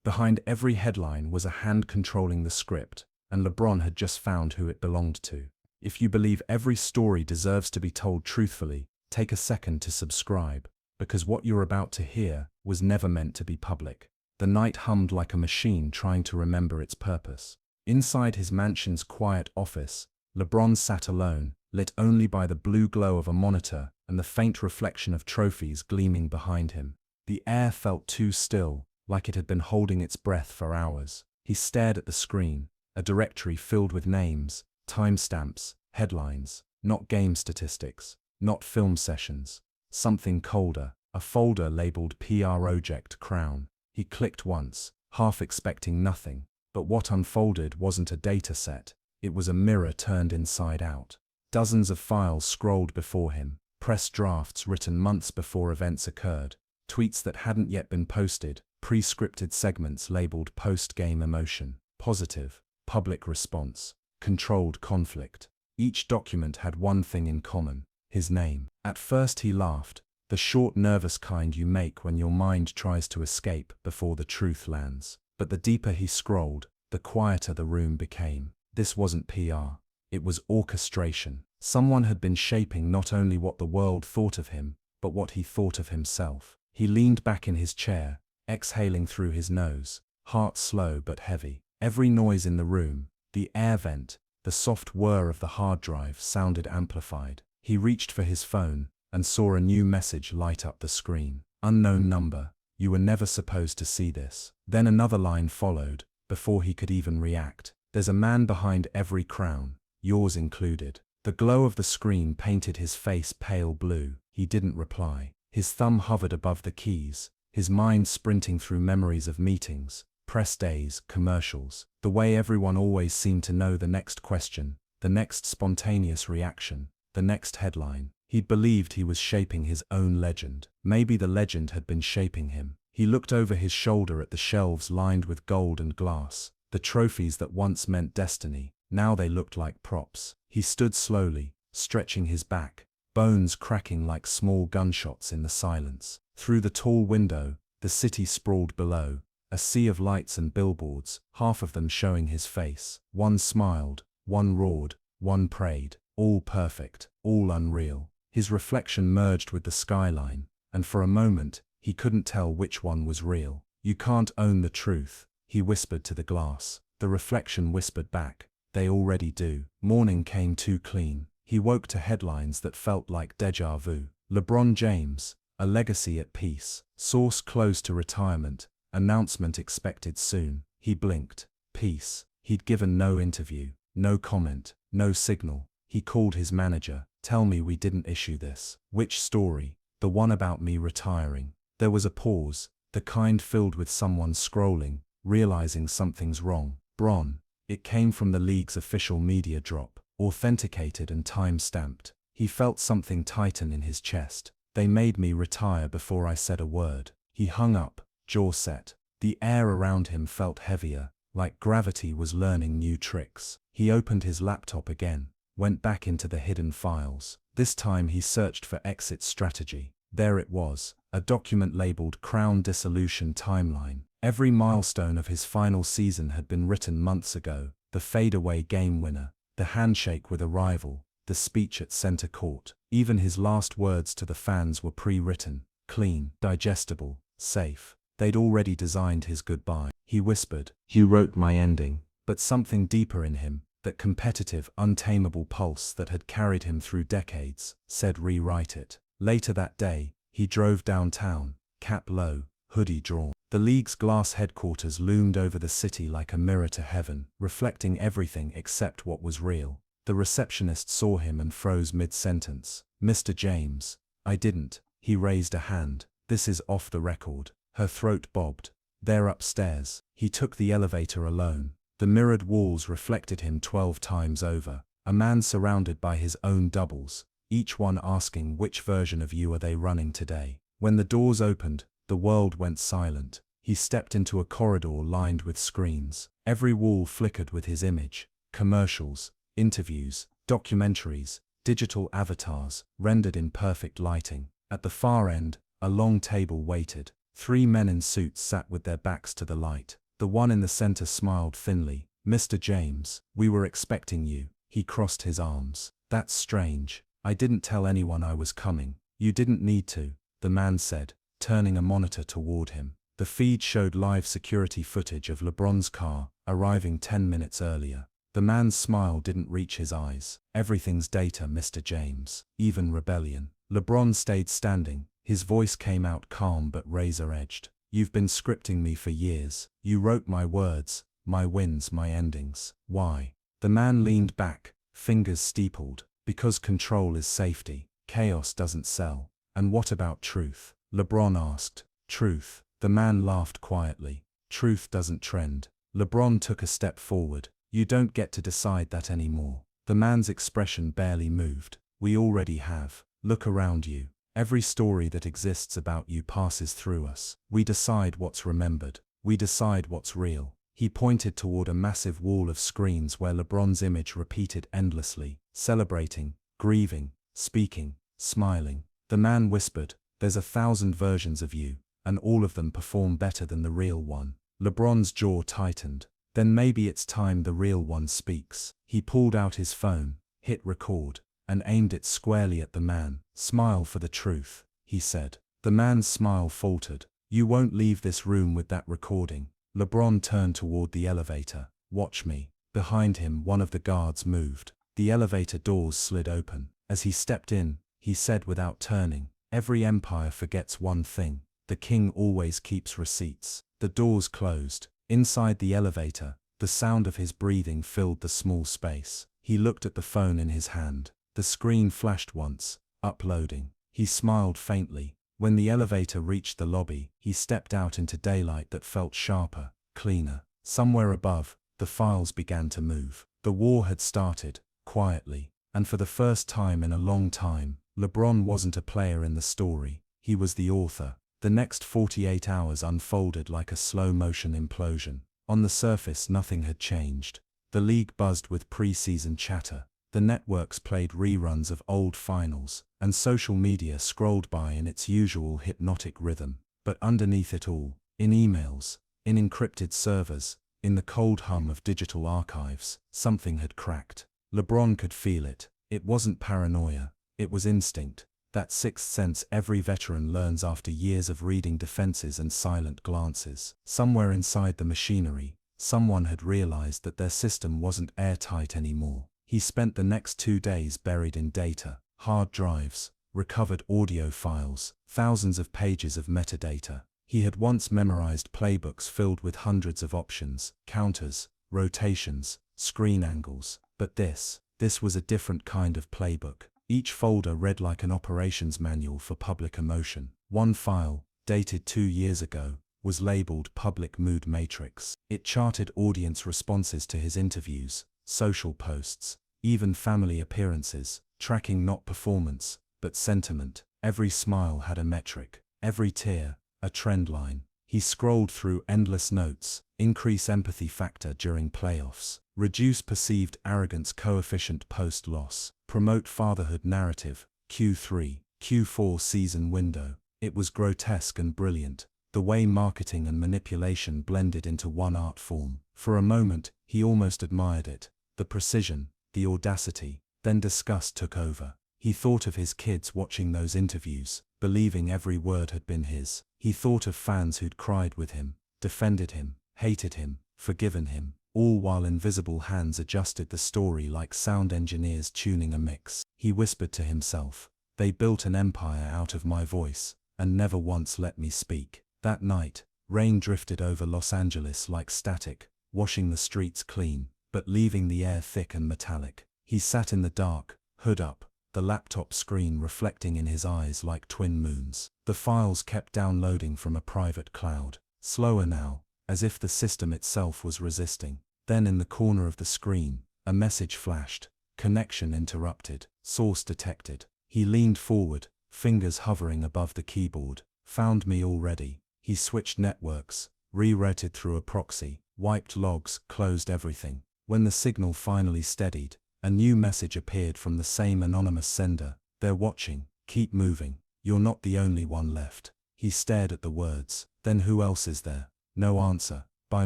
Behind every headline was a hand controlling the script, and LeBron had just found who it belonged to. If you believe every story deserves to be told truthfully, take a second to subscribe, because what you're about to hear was never meant to be public. The night hummed like a machine trying to remember its purpose. Inside his mansion's quiet office, LeBron sat alone, lit only by the blue glow of a monitor and the faint reflection of trophies gleaming behind him. The air felt too still, like it had been holding its breath for hours. He stared at the screen, a directory filled with names, timestamps, headlines, not game statistics, not film sessions. Something colder, a folder labeled Project Crown. He clicked once, half expecting nothing, but what unfolded wasn't a data set, it was a mirror turned inside out. Dozens of files scrolled before him, press drafts written months before events occurred, tweets that hadn't yet been posted, pre-scripted segments labeled post-game emotion, positive, public response, controlled conflict. Each document had one thing in common: his name. At first he laughed, the short, nervous kind you make when your mind tries to escape before the truth lands. But the deeper he scrolled, the quieter the room became. This wasn't PR. It was orchestration. Someone had been shaping not only what the world thought of him, but what he thought of himself. He leaned back in his chair, exhaling through his nose, heart slow but heavy. Every noise in the room, the air vent, the soft whir of the hard drive sounded amplified. He reached for his phone and saw a new message light up the screen. Unknown number, you were never supposed to see this. Then another line followed, before he could even react. There's a man behind every crown, yours included. The glow of the screen painted his face pale blue. He didn't reply. His thumb hovered above the keys, his mind sprinting through memories of meetings, press days, commercials. The way everyone always seemed to know the next question, the next spontaneous reaction, the next headline. He'd believed he was shaping his own legend. Maybe the legend had been shaping him. He looked over his shoulder at the shelves lined with gold and glass, the trophies that once meant destiny. Now they looked like props. He stood slowly, stretching his back, bones cracking like small gunshots in the silence. Through the tall window, the city sprawled below, a sea of lights and billboards, half of them showing his face. One smiled, one roared, one prayed, all perfect, all unreal. His reflection merged with the skyline, and for a moment, he couldn't tell which one was real. You can't own the truth, he whispered to the glass. The reflection whispered back, they already do. Morning came too clean. He woke to headlines that felt like déjà vu. LeBron James, a legacy at peace. Source close to retirement. Announcement expected soon. He blinked. Peace. He'd given no interview, no comment, no signal. He called his manager. Tell me we didn't issue this. Which story? The one about me retiring. There was a pause, the kind filled with someone scrolling, realizing something's wrong. Bron. It came from the league's official media drop, authenticated and time-stamped. He felt something tighten in his chest. They made me retire before I said a word. He hung up, jaw set. The air around him felt heavier, like gravity was learning new tricks. He opened his laptop again, went back into the hidden files. This time he searched for exit strategy. There it was, a document labeled Crown Dissolution Timeline. Every milestone of his final season had been written months ago. The fadeaway game winner, the handshake with a rival, the speech at center court. Even his last words to the fans were pre-written, clean, digestible, safe. They'd already designed his goodbye. He whispered, "You wrote my ending." But something deeper in him, that competitive, untamable pulse that had carried him through decades, said rewrite it. Later that day, he drove downtown, cap low, hoodie drawn. The league's glass headquarters loomed over the city like a mirror to heaven, reflecting everything except what was real. The receptionist saw him and froze mid-sentence. "Mr. James." "I didn't." He raised a hand. "This is off the record." Her throat bobbed. "They're upstairs." He took the elevator alone. The mirrored walls reflected him 12 times over. A man surrounded by his own doubles, each one asking which version of you are they running today. When the doors opened, the world went silent. He stepped into a corridor lined with screens. Every wall flickered with his image. Commercials, interviews, documentaries, digital avatars, rendered in perfect lighting. At the far end, a long table waited. 3 men in suits sat with their backs to the light. The one in the center smiled thinly. "Mr. James, we were expecting you." He crossed his arms. "That's strange. I didn't tell anyone I was coming." "You didn't need to," the man said, turning a monitor toward him. The feed showed live security footage of LeBron's car, arriving 10 minutes earlier. The man's smile didn't reach his eyes. "Everything's data, Mr. James, even rebellion." LeBron stayed standing. His voice came out calm but razor-edged. "You've been scripting me for years. You wrote my words, my wins, my endings. Why?" The man leaned back, fingers steepled. "Because control is safety. Chaos doesn't sell." "And what about truth?" LeBron asked. "Truth?" The man laughed quietly. "Truth doesn't trend." LeBron took a step forward. "You don't get to decide that anymore." The man's expression barely moved. "We already have. Look around you. Every story that exists about you passes through us. We decide what's remembered. We decide what's real." He pointed toward a massive wall of screens where LeBron's image repeated endlessly, celebrating, grieving, speaking, smiling. The man whispered, "There's 1,000 versions of you, and all of them perform better than the real one." LeBron's jaw tightened. "Then maybe it's time the real one speaks." He pulled out his phone, hit record, and aimed it squarely at the man. "Smile for the truth," he said. The man's smile faltered. "You won't leave this room with that recording." LeBron turned toward the elevator. "Watch me." Behind him, one of the guards moved. The elevator doors slid open. As he stepped in, he said without turning, "Every empire forgets one thing. The king always keeps receipts." The doors closed. Inside the elevator, the sound of his breathing filled the small space. He looked at the phone in his hand. The screen flashed once, uploading. He smiled faintly. When the elevator reached the lobby, he stepped out into daylight that felt sharper, cleaner. Somewhere above, the files began to move. The war had started, quietly, and for the first time in a long time, LeBron wasn't a player in the story. He was the author. The next 48 hours unfolded like a slow-motion implosion. On the surface, nothing had changed. The league buzzed with pre-season chatter. The networks played reruns of old finals, and social media scrolled by in its usual hypnotic rhythm. But underneath it all, in emails, in encrypted servers, in the cold hum of digital archives, something had cracked. LeBron could feel it. It wasn't paranoia. It was instinct. That sixth sense every veteran learns after years of reading defenses and silent glances. Somewhere inside the machinery, someone had realized that their system wasn't airtight anymore. He spent the next 2 days buried in data, hard drives, recovered audio files, thousands of pages of metadata. He had once memorized playbooks filled with hundreds of options, counters, rotations, screen angles. But this was a different kind of playbook. Each folder read like an operations manual for public emotion. One file, dated 2 years ago, was labeled Public Mood Matrix. It charted audience responses to his interviews, social posts, even family appearances, tracking not performance, but sentiment. Every smile had a metric, every tear, a trend line. He scrolled through endless notes: increase empathy factor during playoffs, reduce perceived arrogance coefficient post-loss, promote fatherhood narrative, Q3, Q4 season window. It was grotesque and brilliant, the way marketing and manipulation blended into one art form. For a moment, he almost admired it. The precision, the audacity. Then disgust took over. He thought of his kids watching those interviews, believing every word had been his. He thought of fans who'd cried with him, defended him, hated him, forgiven him, all while invisible hands adjusted the story like sound engineers tuning a mix. He whispered to himself, "They built an empire out of my voice, and never once let me speak." That night, rain drifted over Los Angeles like static, washing the streets clean, but leaving the air thick and metallic. He sat in the dark, hood up, the laptop screen reflecting in his eyes like twin moons. The files kept downloading from a private cloud, slower now, as if the system itself was resisting. Then in the corner of the screen, a message flashed: connection interrupted, source detected. He leaned forward, fingers hovering above the keyboard. Found me already. He switched networks, rerouted through a proxy, wiped logs, closed everything. When the signal finally steadied, a new message appeared from the same anonymous sender: "They're watching. Keep moving. You're not the only one left." He stared at the words, Then who else is there? No answer. By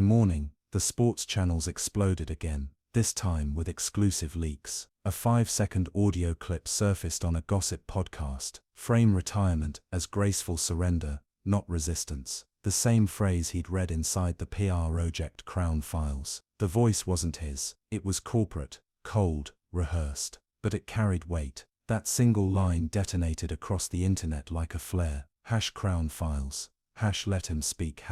morning, the sports channels exploded again, this time with exclusive leaks. A 5-second audio clip surfaced on a gossip podcast. Frame retirement as graceful surrender, not resistance. The same phrase he'd read inside the PR Project Crown files. The voice wasn't his. It was corporate, cold, rehearsed. But it carried weight. That single line detonated across the internet like a flare. #Crown files. #let him speak.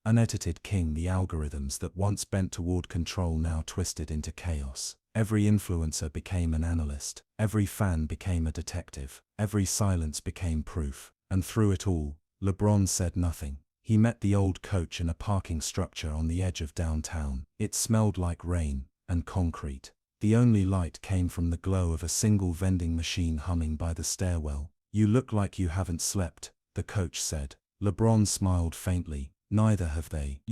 Unedited king. The algorithms that once bent toward control now twisted into chaos. Every influencer became an analyst. Every fan became a detective. Every silence became proof. And through it all, LeBron said nothing. He met the old coach in a parking structure on the edge of downtown. It smelled like rain and concrete. The only light came from the glow of a single vending machine humming by the stairwell. "You look like you haven't slept," the coach said. LeBron smiled faintly. "Neither have they."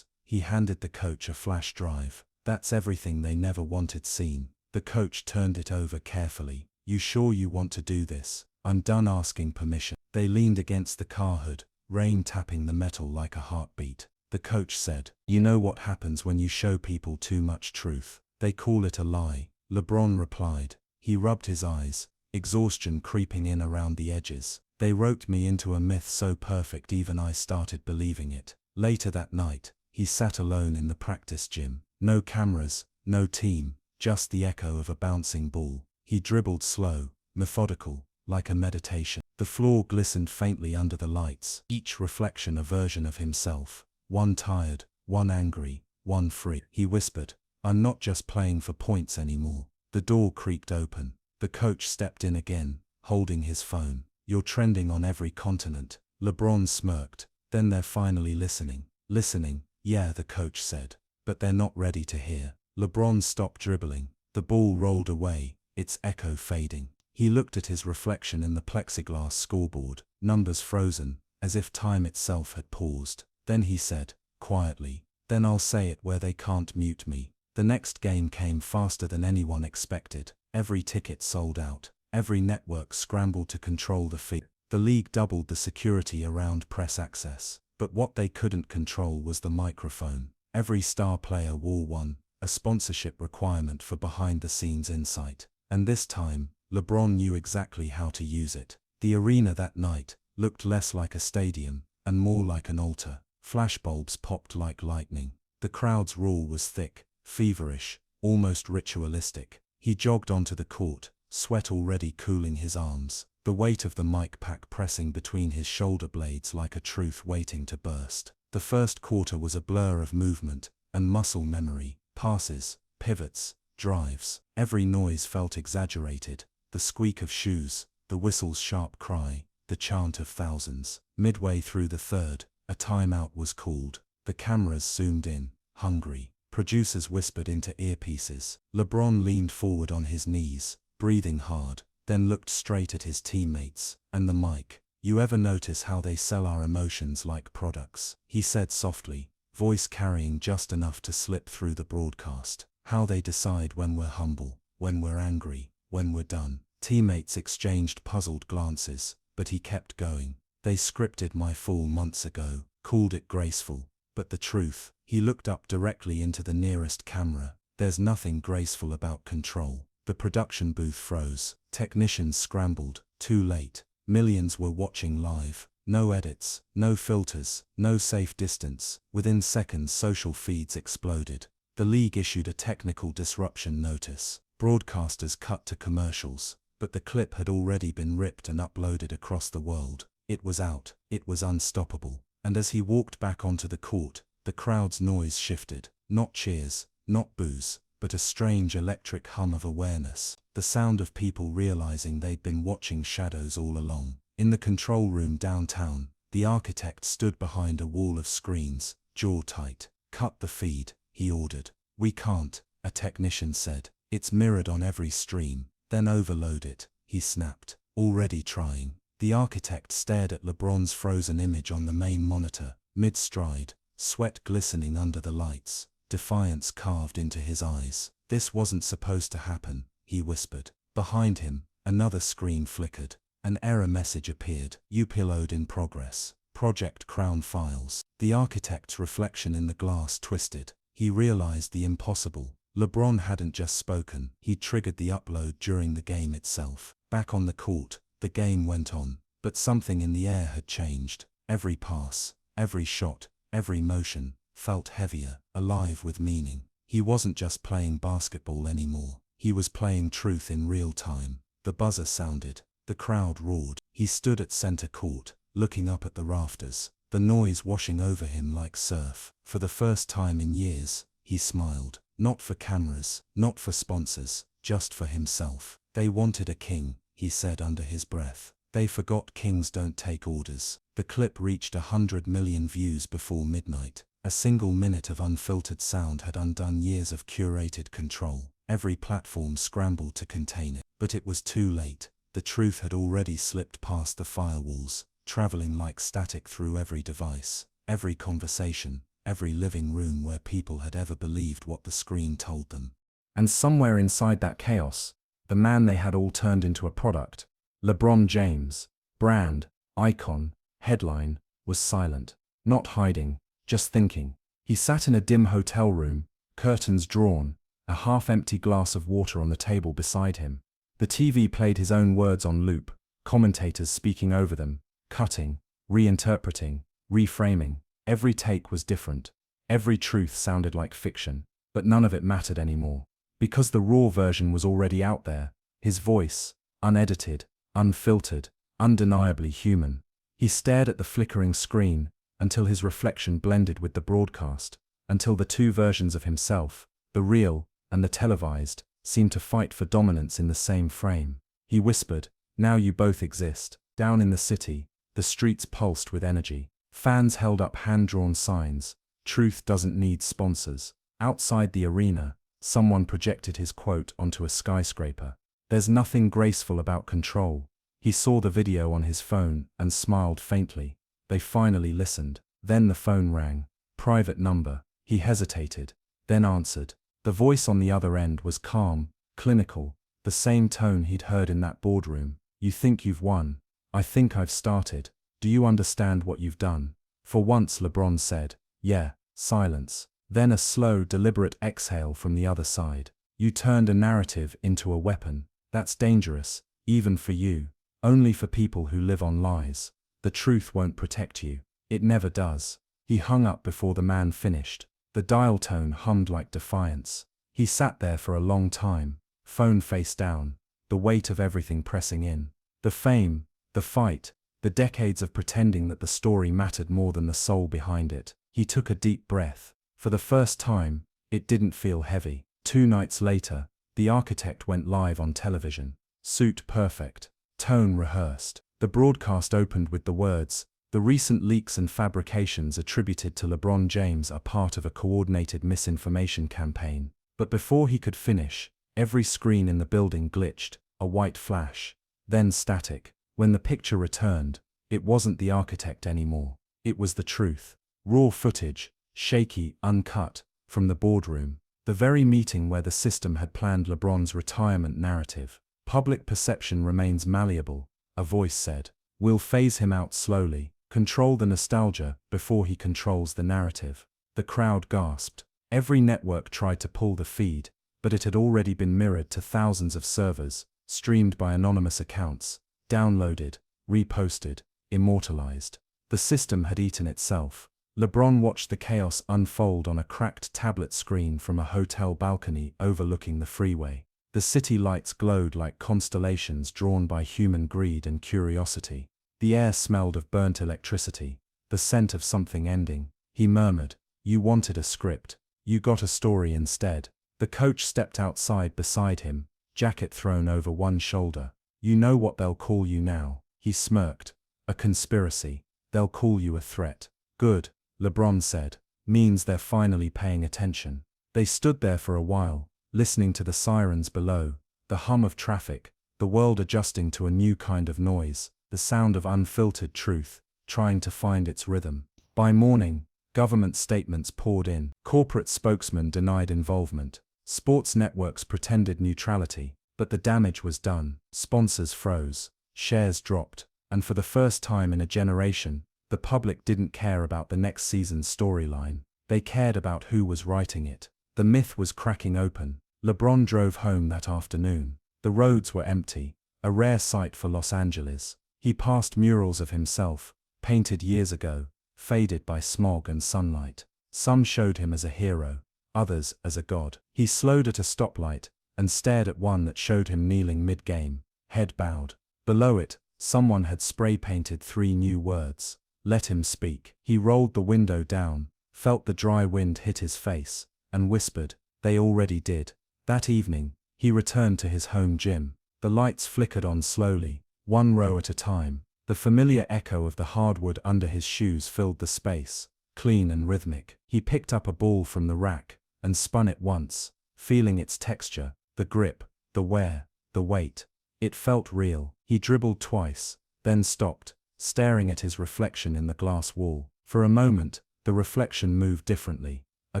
He handed the coach a flash drive. "That's everything they never wanted seen." The coach turned it over carefully. "You sure you want to do this?" "I'm done asking permission." They leaned against the car hood, rain tapping the metal like a heartbeat. The coach said, "You know what happens when you show people too much truth? They call it a lie." LeBron replied. He rubbed his eyes, exhaustion creeping in around the edges. "They wrote me into a myth so perfect even I started believing it." Later that night, he sat alone in the practice gym. No cameras, no team, just the echo of a bouncing ball. He dribbled slow, methodical, like a meditation. The floor glistened faintly under the lights, each reflection a version of himself. One tired, one angry, one free. He whispered, "I'm not just playing for points anymore." The door creaked open. The coach stepped in again, holding his phone. "You're trending on every continent." LeBron smirked. "Then they're finally listening." "Listening, yeah," the coach said. "But they're not ready to hear." LeBron stopped dribbling. The ball rolled away, its echo fading. He looked at his reflection in the plexiglass scoreboard, numbers frozen, as if time itself had paused. Then he said, quietly, "Then I'll say it where they can't mute me." The next game came faster than anyone expected. Every ticket sold out. Every network scrambled to control the feed. The league doubled the security around press access. But what they couldn't control was the microphone. Every star player wore one, a sponsorship requirement for behind-the-scenes insight. And this time, LeBron knew exactly how to use it. The arena that night looked less like a stadium and more like an altar. Flashbulbs popped like lightning. The crowd's roar was thick, feverish, almost ritualistic. He jogged onto the court, sweat already cooling his arms, the weight of the mic pack pressing between his shoulder blades like a truth waiting to burst. The first quarter was a blur of movement and muscle memory, passes, pivots, drives. Every noise felt exaggerated, the squeak of shoes, the whistle's sharp cry, the chant of thousands. Midway through the third, a timeout was called. The cameras zoomed in, hungry. Producers whispered into earpieces. LeBron leaned forward on his knees, breathing hard, then looked straight at his teammates and the mic. "You ever notice how they sell our emotions like products?" he said softly, voice carrying just enough to slip through the broadcast. "How they decide when we're humble, when we're angry, when we're done." Teammates exchanged puzzled glances, but he kept going. "They scripted my fall months ago, called it graceful. But the truth," he looked up directly into the nearest camera, "there's nothing graceful about control." The production booth froze. Technicians scrambled, too late. Millions were watching live. No edits, no filters, no safe distance. Within seconds, social feeds exploded. The league issued a technical disruption notice. Broadcasters cut to commercials, but the clip had already been ripped and uploaded across the world. It was out. It was unstoppable. And as he walked back onto the court, the crowd's noise shifted. Not cheers, not boos, but a strange electric hum of awareness. The sound of people realizing they'd been watching shadows all along. In the control room downtown, the architect stood behind a wall of screens, jaw tight. "Cut the feed," he ordered. "We can't," a technician said. "It's mirrored on every stream." "Then overload it," he snapped. "Already trying." The architect stared at LeBron's frozen image on the main monitor, mid-stride, sweat glistening under the lights, defiance carved into his eyes. "This wasn't supposed to happen," he whispered. Behind him, another screen flickered. An error message appeared. "Upload in progress." Project Crown Files. The architect's reflection in the glass twisted. He realized the impossible. LeBron hadn't just spoken, he'd triggered the upload during the game itself. Back on the court, the game went on, but something in the air had changed. Every pass, every shot, every motion felt heavier, alive with meaning. He wasn't just playing basketball anymore. He was playing truth in real time. The buzzer sounded. The crowd roared. He stood at center court, looking up at the rafters, the noise washing over him like surf. For the first time in years, he smiled. Not for cameras, not for sponsors, just for himself. They wanted a king, he said under his breath. They forgot kings don't take orders. The clip reached 100 million views before midnight. A single minute of unfiltered sound had undone years of curated control. Every platform scrambled to contain it. But it was too late. The truth had already slipped past the firewalls, traveling like static through every device, every conversation, every living room where people had ever believed what the screen told them. And somewhere inside that chaos, the man they had all turned into a product, LeBron James, brand, icon, headline, was silent. Not hiding, just thinking. He sat in a dim hotel room, curtains drawn, a half-empty glass of water on the table beside him. The TV played his own words on loop, commentators speaking over them, cutting, reinterpreting, reframing. Every take was different. Every truth sounded like fiction, but none of it mattered anymore. Because the raw version was already out there, his voice, unedited, unfiltered, undeniably human. He stared at the flickering screen, until his reflection blended with the broadcast, until the two versions of himself, the real and the televised, seemed to fight for dominance in the same frame. He whispered, "Now you both exist." Down in the city, the streets pulsed with energy. Fans held up hand-drawn signs, "Truth doesn't need sponsors." Outside the arena, someone projected his quote onto a skyscraper. "There's nothing graceful about control." He saw the video on his phone and smiled faintly. They finally listened. Then the phone rang. Private number. He hesitated, then answered. The voice on the other end was calm, clinical, the same tone he'd heard in that boardroom. "You think you've won. I think I've started. Do you understand what you've done?" For once, LeBron said, "Yeah." Silence. Then a slow, deliberate exhale from the other side. "You turned a narrative into a weapon. That's dangerous, even for you. Only for people who live on lies. The truth won't protect you. It never does." He hung up before the man finished. The dial tone hummed like defiance. He sat there for a long time, phone face down, the weight of everything pressing in. The fame, the fight, the decades of pretending that the story mattered more than the soul behind it. He took a deep breath. For the first time, it didn't feel heavy. 2 nights later, the architect went live on television. Suit perfect. Tone rehearsed. The broadcast opened with the words, "The recent leaks and fabrications attributed to LeBron James are part of a coordinated misinformation campaign." But before he could finish, every screen in the building glitched, a white flash, then static. When the picture returned, it wasn't the architect anymore. It was the truth. Raw footage, shaky, uncut, from the boardroom. The very meeting where the system had planned LeBron's retirement narrative. "Public perception remains malleable," a voice said. "We'll phase him out slowly, control the nostalgia before he controls the narrative." The crowd gasped. Every network tried to pull the feed, but it had already been mirrored to thousands of servers, streamed by anonymous accounts, downloaded, reposted, immortalized. The system had eaten itself. LeBron watched the chaos unfold on a cracked tablet screen from a hotel balcony overlooking the freeway. The city lights glowed like constellations drawn by human greed and curiosity. The air smelled of burnt electricity, the scent of something ending. He murmured, "You wanted a script. You got a story instead." The coach stepped outside beside him, jacket thrown over one shoulder. "You know what they'll call you now." He smirked. "A conspiracy. They'll call you a threat." "Good," LeBron said. "Means they're finally paying attention." They stood there for a while, listening to the sirens below, the hum of traffic, the world adjusting to a new kind of noise, the sound of unfiltered truth, trying to find its rhythm. By morning, government statements poured in. Corporate spokesmen denied involvement. Sports networks pretended neutrality, but the damage was done. Sponsors froze, shares dropped, and for the first time in a generation, the The public didn't care about the next season's storyline. They cared about who was writing it. The myth was cracking open. LeBron drove home that afternoon. The roads were empty, a rare sight for Los Angeles. He passed murals of himself, painted years ago, faded by smog and sunlight. Some showed him as a hero, others as a god. He slowed at a stoplight and stared at one that showed him kneeling mid-game, head bowed. Below it, someone had spray-painted 3 new words. Let him speak. He rolled the window down, felt the dry wind hit his face, and whispered, "They already did." That evening, he returned to his home gym. The lights flickered on slowly, one row at a time. The familiar echo of the hardwood under his shoes filled the space, clean and rhythmic. He picked up a ball from the rack and spun it once, feeling its texture, the grip, the wear, the weight. It felt real. He dribbled twice, then stopped, staring at his reflection in the glass wall. For a moment, the reflection moved differently, a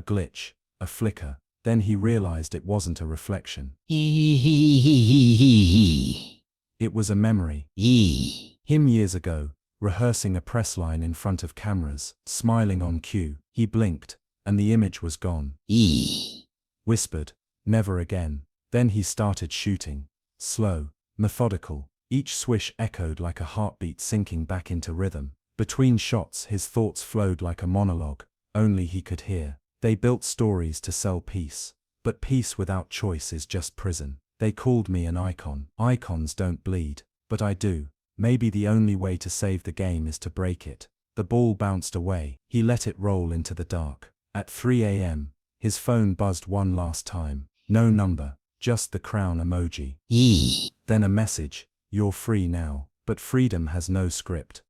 glitch, a flicker. Then he realized it wasn't a reflection. It was a memory. Him years ago, rehearsing a press line in front of cameras, smiling on cue. He blinked, and the image was gone. Whispered, "Never again." Then he started shooting. Slow, methodical. Each swish echoed like a heartbeat sinking back into rhythm. Between shots his thoughts flowed like a monologue, only he could hear. They built stories to sell peace. But peace without choice is just prison. They called me an icon. Icons don't bleed, but I do. Maybe the only way to save the game is to break it. The ball bounced away. He let it roll into the dark. At 3 a.m., his phone buzzed one last time. No number, just the crown emoji. Then a message, "You're free now." But freedom has no script.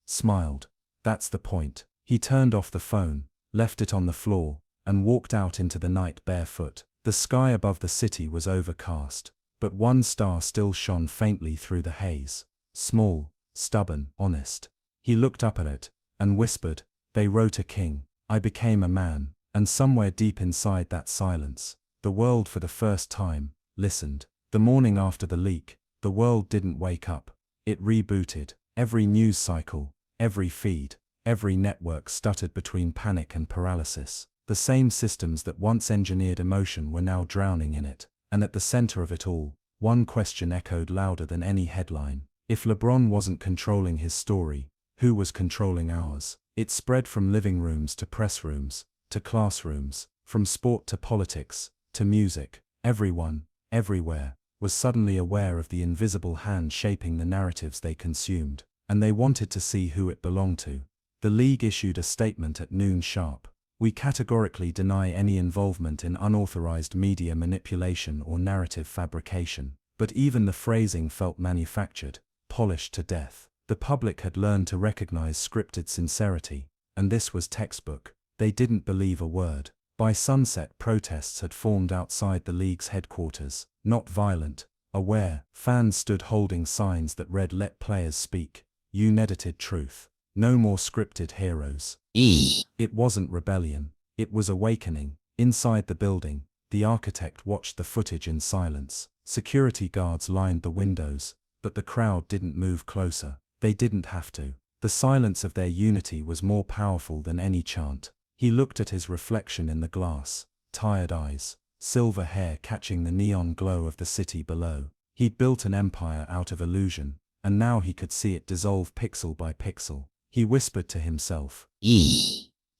Smiled. That's the point. He turned off the phone, left it on the floor, and walked out into the night barefoot. The sky above the city was overcast, but one star still shone faintly through the haze. Small, stubborn, honest. He looked up at it, and whispered, "They wrote a king. I became a man." And somewhere deep inside that silence, the world for the first time listened. The morning after the leak, the world didn't wake up. It rebooted. Every news cycle, every feed, every network stuttered between panic and paralysis. The same systems that once engineered emotion were now drowning in it. And at the center of it all, one question echoed louder than any headline. If LeBron wasn't controlling his story, who was controlling ours? It spread from living rooms to press rooms, to classrooms, from sport to politics, to music. Everyone, everywhere, was suddenly aware of the invisible hand shaping the narratives they consumed, and they wanted to see who it belonged to. The league issued a statement at noon sharp. "We categorically deny any involvement in unauthorized media manipulation or narrative fabrication." But even the phrasing felt manufactured, polished to death. The public had learned to recognize scripted sincerity, and this was textbook. They didn't believe a word. By sunset, protests had formed outside the league's headquarters, not violent, aware. Fans stood holding signs that read, "Let players speak. Unedited truth. No more scripted heroes." It wasn't rebellion. It was awakening. Inside the building, the architect watched the footage in silence. Security guards lined the windows, but the crowd didn't move closer. They didn't have to. The silence of their unity was more powerful than any chant. He looked at his reflection in the glass, tired eyes, silver hair catching the neon glow of the city below. He'd built an empire out of illusion, and now he could see it dissolve pixel by pixel. He whispered to himself,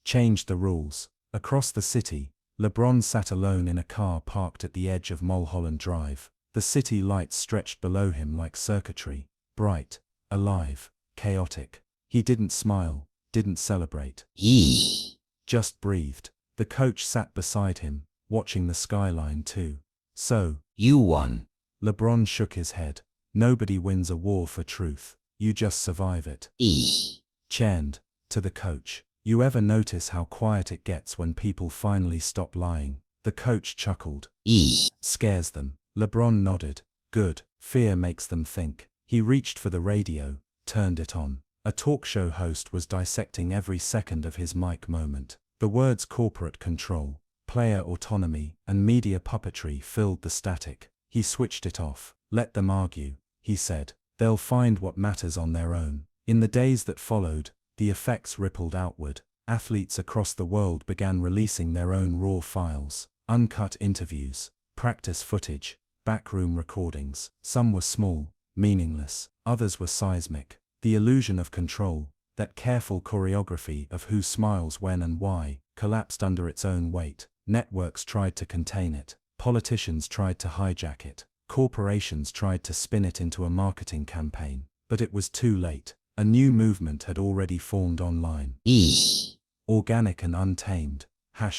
"Change the rules." Across the city, LeBron sat alone in a car parked at the edge of Mulholland Drive. The city lights stretched below him like circuitry, bright, alive, chaotic. He didn't smile, didn't celebrate. Just breathed. The coach sat beside him, watching the skyline too. "So, you won." LeBron shook his head. "Nobody wins a war for truth. You just survive it." Churned, to the coach. "You ever notice how quiet it gets when people finally stop lying?" The coach chuckled. "Scares them." LeBron nodded. "Good. Fear makes them think." He reached for the radio, turned it on. A talk show host was dissecting every second of his mic moment. The words corporate control, player autonomy, and media puppetry filled the static. He switched it off. "Let them argue," he said. "They'll find what matters on their own." In the days that followed, the effects rippled outward. Athletes across the world began releasing their own raw files, uncut interviews, practice footage, backroom recordings. Some were small, meaningless, others were seismic. The illusion of control, that careful choreography of who smiles when and why, collapsed under its own weight. Networks tried to contain it. Politicians tried to hijack it. Corporations tried to spin it into a marketing campaign. But it was too late. A new movement had already formed online. Organic and untamed.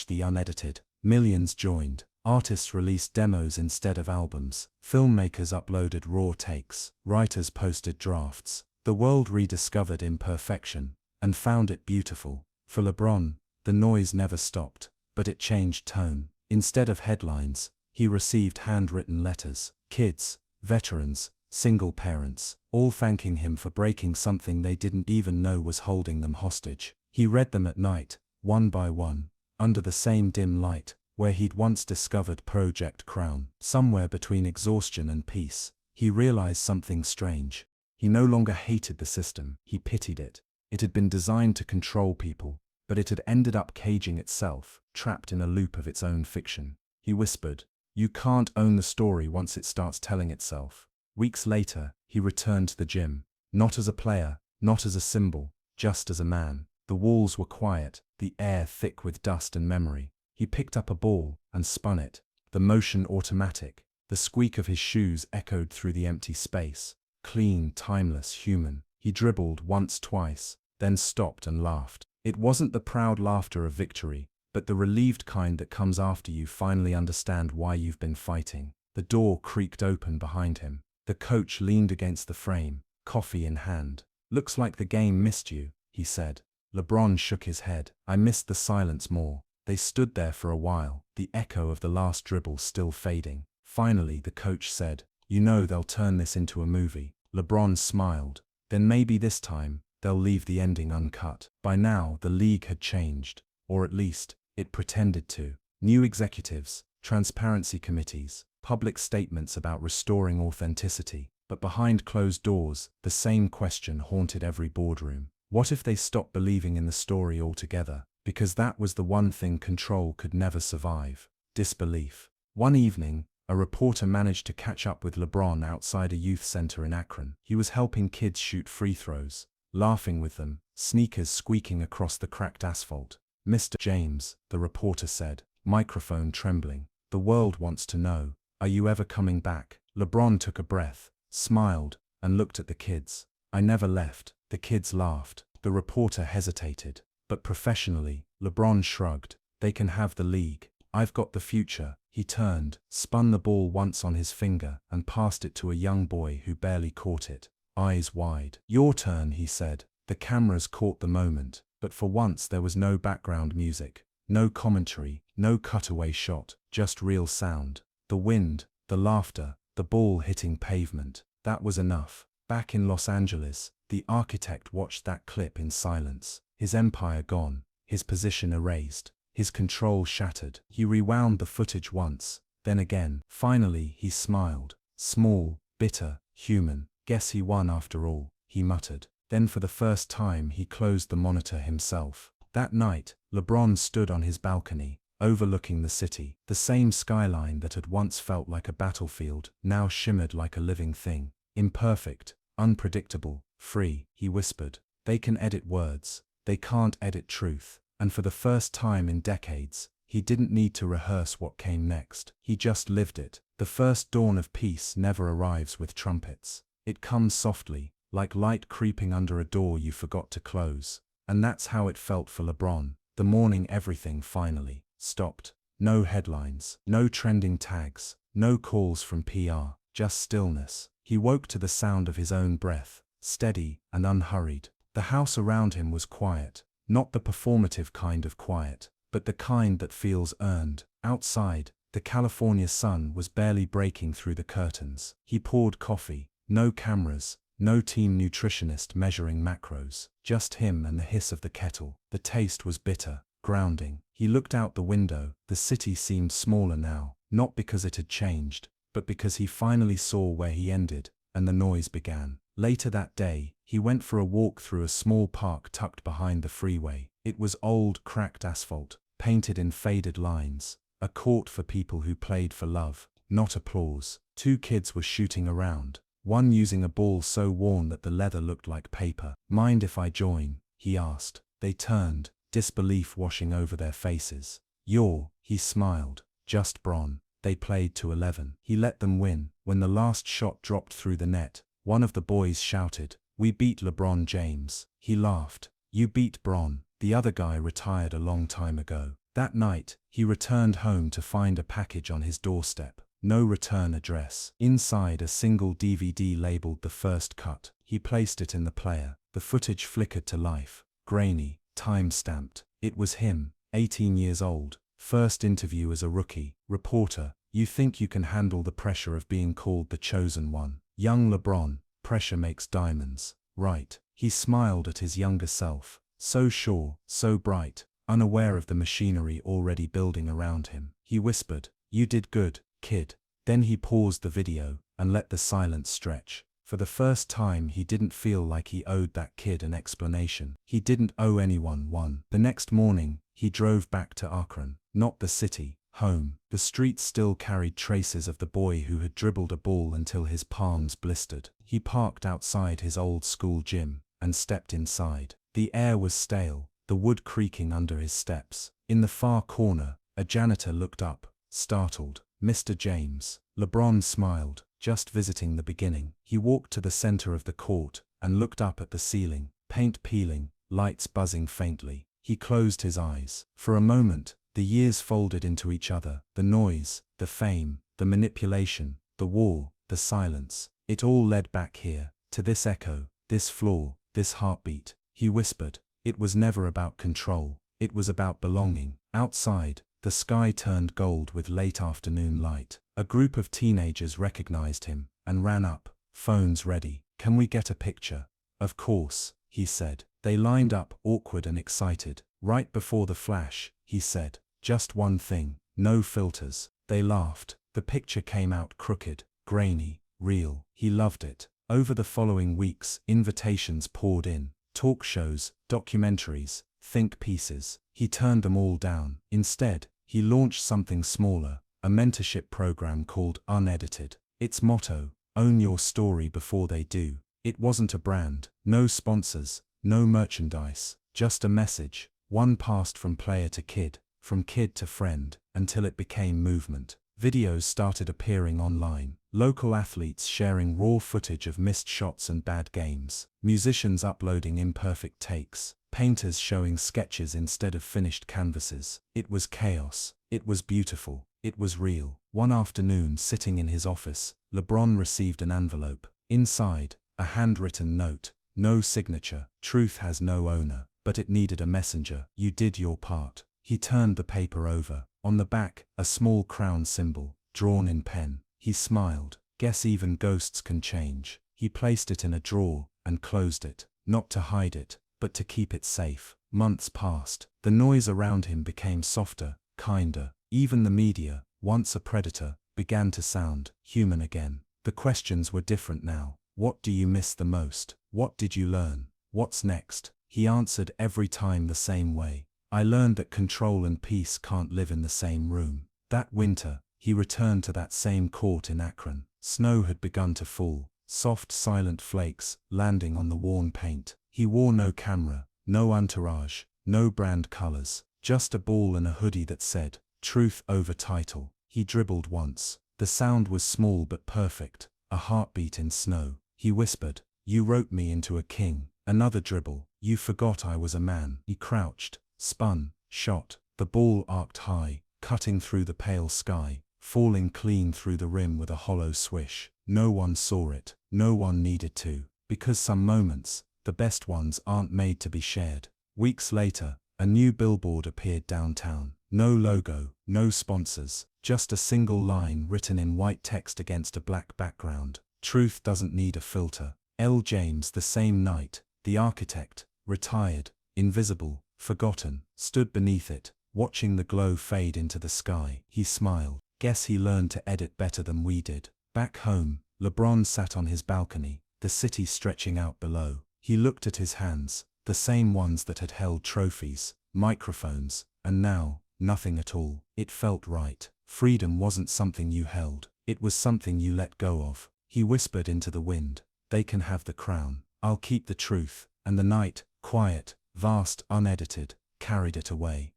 The Unedited. Millions joined. Artists released demos instead of albums. Filmmakers uploaded raw takes. Writers posted drafts. The world rediscovered imperfection and found it beautiful. For LeBron, the noise never stopped, but it changed tone. Instead of headlines, he received handwritten letters. Kids, veterans, single parents, all thanking him for breaking something they didn't even know was holding them hostage. He read them at night, one by one, under the same dim light, where he'd once discovered Project Crown. Somewhere between exhaustion and peace, he realized something strange. He no longer hated the system, he pitied it. It had been designed to control people, but it had ended up caging itself, trapped in a loop of its own fiction. He whispered, "You can't own the story once it starts telling itself." Weeks later, he returned to the gym, not as a player, not as a symbol, just as a man. The walls were quiet, the air thick with dust and memory. He picked up a ball and spun it, the motion automatic. The squeak of his shoes echoed through the empty space. Clean, timeless, human. He dribbled once, twice, then stopped and laughed. It wasn't the proud laughter of victory, but the relieved kind that comes after you finally understand why you've been fighting. The door creaked open behind him. The coach leaned against the frame, coffee in hand. "Looks like the game missed you," he said. LeBron shook his head. "I missed the silence more." They stood there for a while, the echo of the last dribble still fading. Finally, the coach said, "You know they'll turn this into a movie." LeBron smiled. "Then maybe this time, they'll leave the ending uncut." By now, the league had changed, or at least, it pretended to. New executives, transparency committees, public statements about restoring authenticity. But behind closed doors, the same question haunted every boardroom. What if they stopped believing in the story altogether? Because that was the one thing control could never survive: disbelief. One evening, a reporter managed to catch up with LeBron outside a youth center in Akron. He was helping kids shoot free throws, laughing with them, sneakers squeaking across the cracked asphalt. "Mr. James," the reporter said, microphone trembling, "the world wants to know, are you ever coming back?" LeBron took a breath, smiled, and looked at the kids. "I never left." The kids laughed. The reporter hesitated. But professionally, LeBron shrugged. "They can have the league. I've got the future." He turned, spun the ball once on his finger, and passed it to a young boy who barely caught it, eyes wide. "Your turn," he said. The cameras caught the moment, but for once there was no background music, no commentary, no cutaway shot, just real sound. The wind, the laughter, the ball hitting pavement. That was enough. Back in Los Angeles, the architect watched that clip in silence. His empire gone, his position erased, his control shattered. He rewound the footage once, then again. Finally, he smiled. Small, bitter, human. "Guess he won after all," he muttered. Then for the first time he closed the monitor himself. That night, LeBron stood on his balcony, overlooking the city. The same skyline that had once felt like a battlefield now shimmered like a living thing. "Imperfect, unpredictable, free," he whispered. "They can edit words. They can't edit truth." And for the first time in decades, he didn't need to rehearse what came next. He just lived it. The first dawn of peace never arrives with trumpets. It comes softly, like light creeping under a door you forgot to close. And that's how it felt for LeBron. The morning everything finally stopped. No headlines, no trending tags, no calls from PR, just stillness. He woke to the sound of his own breath, steady and unhurried. The house around him was quiet, not the performative kind of quiet, but the kind that feels earned. Outside, the California sun was barely breaking through the curtains. He poured coffee, no cameras, no team nutritionist measuring macros, just him and the hiss of the kettle. The taste was bitter, grounding. He looked out the window. The city seemed smaller now, not because it had changed, but because he finally saw where he ended, and the noise began. Later that day, he went for a walk through a small park tucked behind the freeway. It was old, cracked asphalt, painted in faded lines, a court for people who played for love, not applause. 2 kids were shooting around, one using a ball so worn that the leather looked like paper. "Mind if I join?" he asked. They turned, disbelief washing over their faces. He smiled. "Just Bron." They played to 11. He let them win. When the last shot dropped through the net, one of the boys shouted, "We beat LeBron James." He laughed. "You beat Bron. The other guy retired a long time ago." That night, he returned home to find a package on his doorstep. No return address. Inside, a single DVD labeled "The First Cut." He placed it in the player. The footage flickered to life. Grainy, time-stamped. It was him, 18 years old. First interview as a rookie. Reporter: "You think you can handle the pressure of being called the chosen one?" Young LeBron: "Pressure makes diamonds, right?" He smiled at his younger self. So sure, so bright, unaware of the machinery already building around him. He whispered, "You did good, kid." Then he paused the video and let the silence stretch. For the first time, he didn't feel like he owed that kid an explanation. He didn't owe anyone one. The next morning, he drove back to Akron, not the city, home. The streets still carried traces of the boy who had dribbled a ball until his palms blistered. He parked outside his old school gym and stepped inside. The air was stale, the wood creaking under his steps. In the far corner, a janitor looked up, startled. "Mr. James." LeBron smiled. "Just visiting the beginning." He walked to the center of the court and looked up at the ceiling, paint peeling, lights buzzing faintly. He closed his eyes. For a moment, the years folded into each other. The noise, the fame, the manipulation, the war, the silence. It all led back here, to this echo, this floor, this heartbeat. He whispered, "It was never about control. It was about belonging." Outside, the sky turned gold with late afternoon light. A group of teenagers recognized him and ran up, phones ready. "Can we get a picture?" "Of course," he said. They lined up, awkward and excited. "Right before the flash," he said. "Just one thing, no filters." They laughed. The picture came out crooked, grainy, real. He loved it. Over the following weeks, invitations poured in. Talk shows, documentaries, think pieces. He turned them all down. Instead, he launched something smaller, a mentorship program called Unedited. Its motto: "Own your story before they do." It wasn't a brand, no sponsors, no merchandise, just a message, one passed from player to kid, from kid to friend, until it became movement. Videos started appearing online, local athletes sharing raw footage of missed shots and bad games, musicians uploading imperfect takes, painters showing sketches instead of finished canvases. It was chaos. It was beautiful. It was real. One afternoon, sitting in his office, LeBron received an envelope. Inside, a handwritten note. No signature. "Truth has no owner, but it needed a messenger. You did your part." He turned the paper over. On the back, a small crown symbol, drawn in pen. He smiled. "Guess even ghosts can change." He placed it in a drawer and closed it, not to hide it, but to keep it safe. Months passed. The noise around him became softer, kinder. Even the media, once a predator, began to sound human again. The questions were different now. What do you miss the most? What did you learn? What's next? He answered every time the same way. "I learned that control and peace can't live in the same room." That winter, he returned to that same court in Akron. Snow had begun to fall, soft, silent flakes landing on the worn paint. He wore no camera, no entourage, no brand colors, just a ball and a hoodie that said, "Truth over title." He dribbled once. The sound was small but perfect, a heartbeat in snow. He whispered, "You wrote me into a king." Another dribble. "You forgot I was a man." He crouched, spun, shot. The ball arced high, cutting through the pale sky, falling clean through the rim with a hollow swish. No one saw it. No one needed to. Because some moments, the best ones, aren't made to be shared. Weeks later, a new billboard appeared downtown. No logo, no sponsors, just a single line written in white text against a black background. "Truth doesn't need a filter." L. James, the same night, the architect, retired, invisible, forgotten, stood beneath it, watching the glow fade into the sky. He smiled. Guess he learned to edit better than we did. Back home, LeBron sat on his balcony, the city stretching out below. He looked at his hands, the same ones that had held trophies, microphones, and now, nothing at all. It felt right. Freedom wasn't something you held, it was something you let go of. He whispered into the wind, "They can have the crown. I'll keep the truth." And the night, quiet, vast, unedited, carried it away.